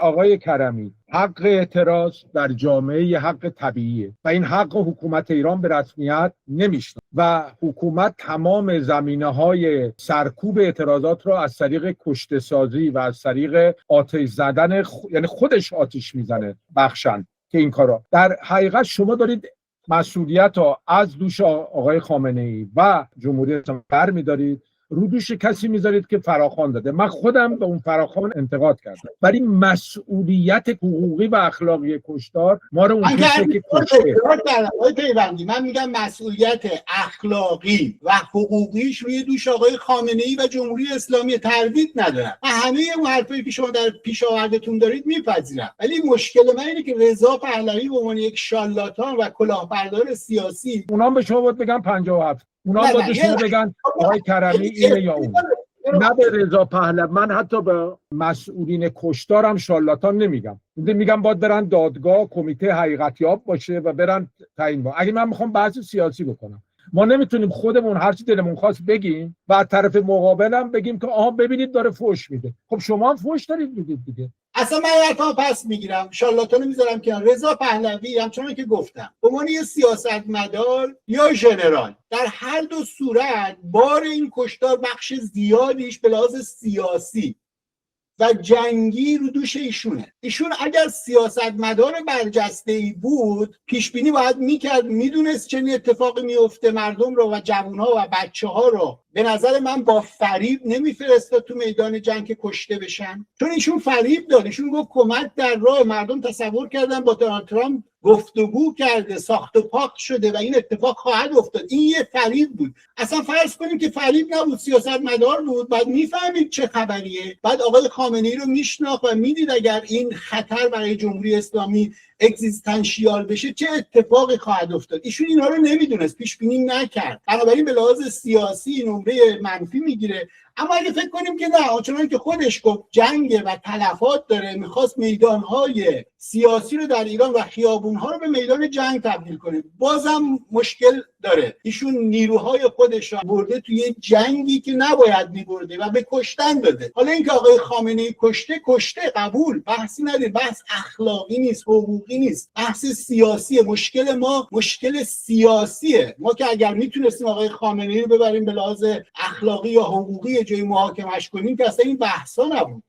آقای کرمی، حق اعتراض در جامعه یه حق طبیعیه و این حق حکومت ایران به رسمیت نمیشناسه و حکومت تمام زمینه‌های سرکوب اعتراضات رو از طریق کشته سازی و از طریق آتش زدن یعنی خودش آتش میزنه بخشن که این کارا در حقیقت شما دارید مسئولیت رو از دوش آقای خامنه‌ای و جمهوری اسلامی برمی‌دارید، رو دوش کسی میذارید که فراخوان داده. من خودم به اون فراخوان انتقاد کردم، ولی مسئولیت حقوقی و اخلاقی کشتار ما رو اون کسی که کشته. من میگم مسئولیت اخلاقی و حقوقیش روی دوش آقای خامنه‌ای و جمهوری اسلامی، تردید ندارم. من همه اون حرفایی که شما در پیش آوردتون دارید میپذیرم، ولی مشکل من اینه که رضا پهلوی به عنوان یک شارلاتان و کلاهبردار سیاسی، اونام به شما باید بگم 57، اونا باید شما بگن آقای کرمی اینه یا اون. نه به رضا پهلوی، من حتی به مسئولین کشتارم شارلاتان نمیگم، میگم باید برن دادگاه، کمیته حقیقتیاب باشه و برن تعیین با. اگه من میخوام بحث سیاسی بکنم، ما نمیتونیم خودمون هر چی دلمون خواست بگیم و از طرف مقابلم بگیم که آها ببینید داره فحش میده. خب شما هم فحش دارید میدید دیگه. اصلا من حرفا پس میگیرم، شارلاتانو میذارم که رضا پهلوی همچنان که گفتم به عنوان یه سیاستمدار یا ژنرال، در هر دو صورت بار این کشتار بخش زیادیش به لحاظ سیاسی و جنگی رو دوش ایشونه. ایشون اگر سیاستمدار برجسته‌ای بود، پیش بینی باید میکرد، میدونست چه اتفاقی میفته، مردم رو و جوانها و بچه‌ها رو به نظر من با فریب نمیفرستاد تو میدان جنگ که کشته بشن، چون ایشون فریب داد. ایشون گفت کمک در راه، مردم تصور کردن با دونالد ترامپ گفتگو کرده، ساخت و پاک شده و این اتفاق خواهد افتاد. این یه فریب بود. اصلا فرض کنیم که فریب نبود، سیاستمدار بود، بعد میفهمید چه خبریه، بعد آقای خامنه‌ای رو میشناخت و میدید اگر این خطر برای جمهوری اسلامی اگزیستانشیال بشه چه اتفاقی خواهد افتاد. ایشون اینا رو نمیدونست، پیش بینی نکرد، بنابراین به لحاظ سیاسی نمره منفی میگیره. اما اگه فکر کنیم که نه، آنچنان که خودش گفت جنگ و تلفات داره، میخواست میدانهای سیاسی رو در ایران و خیابونها رو به میدان جنگ تبدیل کنه، بازم مشکل داره. ایشون نیروهای خودش رو برده توی جنگی که نباید میبرده و به کشتن داده. حالا اینکه آقای خامنه‌ای کشته قبول، بحثی نداره، بحث اخلاقی نیست، حقوقی نیست، بحث سیاسیه. مشکل ما مشکل سیاسیه. ما که اگر میتونستیم آقای خامنه‌ای رو ببریم به لحاظ اخلاقی یا حقوقی جای محاکمش کنیم که اصلا این بحثا نبود.